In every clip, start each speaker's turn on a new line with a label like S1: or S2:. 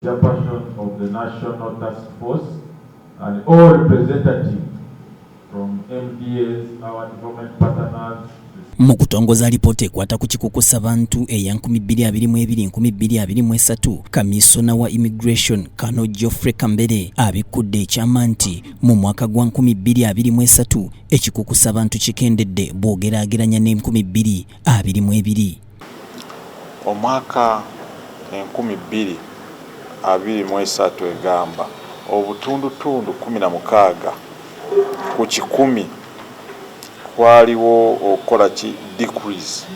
S1: chairperson of the National Task Force, and all representatives from MDAs, our development partners.
S2: Mu kutongoza alipoota ekwata ku kikukusa bantu eya 2022-2023, kamisona wa immigration Kano Geoffrey Kambere abikudde ekyama nti mu mwaka gwa 2023 ekikukusa bantu kikendedde bw'ogeraageranya ne 2022.
S3: Omwaka 2023 egamba obutundutundu 16 ku 100 kwaliwo okola ki decrease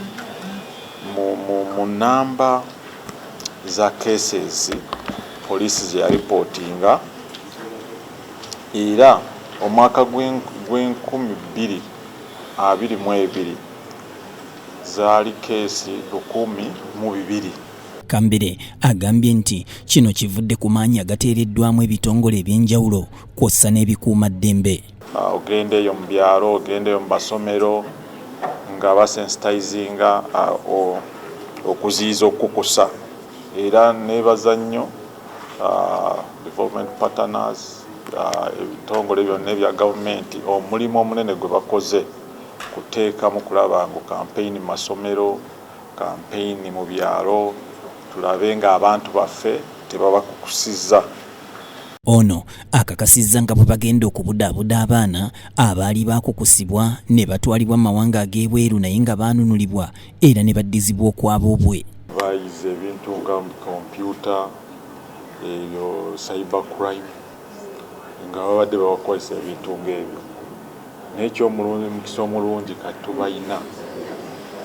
S3: mu namba za cases police ze reportinga, era omwaka gw'2022 zaali kesi 1,200.
S2: Kambere agambye nti kino kivudde ku maanyi agateereddwamu ebitongole ebyenjawulo kw'ossa n'ebikuuma ddembe.
S3: Ogendeyo mu byalo, ogendeyo mu basomero nga basensitizinga okuziyiza okukusa, era nebaza nnyo development partners, ebitongole byonna ebya gavumenti omulimu omunene gwe bakoze kuteekamu kulaba ngu campaign mu masomero, campaign mu byalo, tulabe nga abantu baffe tebabakukusizza.
S2: Ono akakasizza nga bwe bagenda okubudaabuda abaana abaali baakukusibwa ne batwalibwa mu mawanga ag'ebweru naye nga baanunulibwa era ne baddizibwa okwaboobwe.
S3: Bayize ebintu nga kompyuta, eyo cyber crime, nga babadde babakozesa ebintu ng'ebyo. N'ekyomukisa omulungi kati tubayina,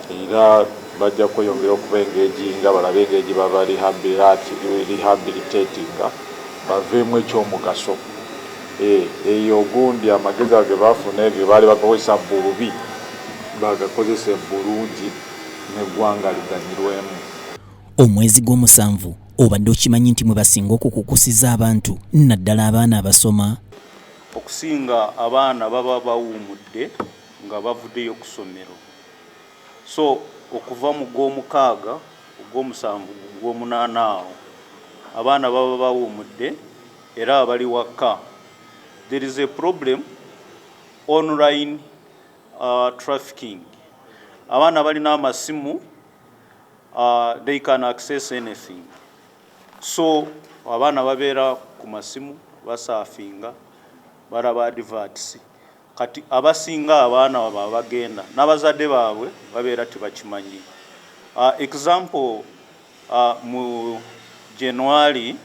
S3: era bajja kweyongera okuba engeejinga balabe engeeji baba rehabilitatinga baveemu ekyomugaso. Eyo ogundi amagezi ge baafuna ebyo baali bagakozesa bubi bagakozese bulungi n'eggwanga liganyirwemu.
S2: Omwezi gw'omusanvu obadde okimanyi nti mwe basinga okukukusiza abantu naddala abaana abasoma?
S4: Okusinga abaana baba bawuumudde nga bavuddeyo ku ssomero. So okuva mu gw'omukaaga, ogw'omusanvu, gw'omunaana awo abaana baba bawuumudde era abali waka. There is a problem online trafficking. Abaana balina amasimu, they can access anything. So abaana babeera ku masimu basaafinga, balaba adverts. Kati abasinga abaana baba bagenda n'abazadde baabwe babeera tebakimanyi. Example, mu January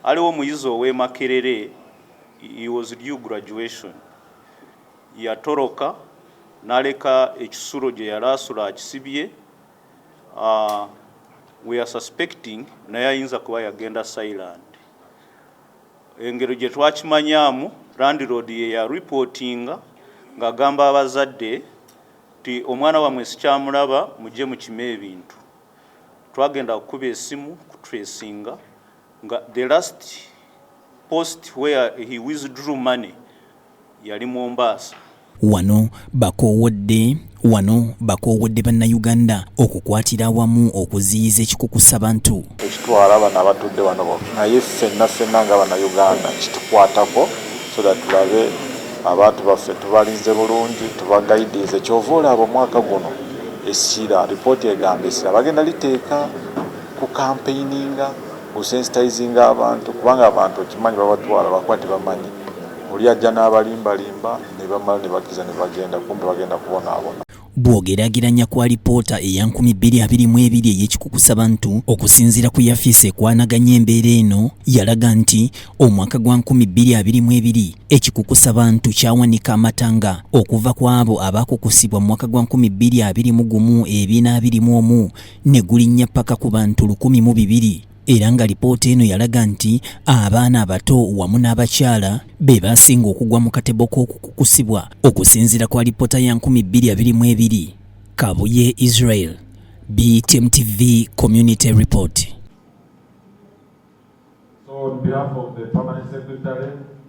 S4: aliwo omuyizi ow'e Makerere, he was due graduation. Yatoroka n'aleka ekisulo gye yali asula akisibye. We are suspecting naye ayinza kuba yagenda silent. Engero gye twakimanyaamu, landlord ye ya reportinga ng'agamba abazadde ti omwana wamwe sikyamulaba mujje mukime ebintu. Twagenda okukuba esimu kutracinga nga the last post where he withdrew money yali Mombasa.
S2: Wano bakoowodde bannayuganda okukwatira awamu okuziyiza ekikukusa bantu.
S3: Ekitwala abana abatudde wano naye ffenna nga bannayuganda kitukwatako so that tulabe abantu baffe tubalinze bulungi, tubagaidize. Kyova olaba omwaka guno essira ripooti egamba essira bagenda liteeka ku campaigninga kusensitizinga abantu, kubanga abantu okimanyi babatwala bakwate bamanyi oli ajja n'abalimbalimba ne bamala ne bakiza ne bagenda kumbe bagenda kubonaabona.
S2: Bw'ogeraageranya kwa lipoota eya 2022 ey'ekikukusa bantu okusinziira ku yafiisi ekwanaganya embeera eno yalaga nti omwaka gwa 2022 ekikukusa bantu kyawanika amatanga okuva ku abo abaakukusibwa mu mwaka gwa 2021 ne gulinnya paka ku bantu 1,200. Era nga lipoota eno yalaga nti abaana abato wamu n'abakyala be baasinga okugwa mu katebo k'okukukusibwa okusinziira kwa lipoota ya 2022. Kabuye Israel, BTM TV Community Report.
S1: So on behalf of the Permanent Secretary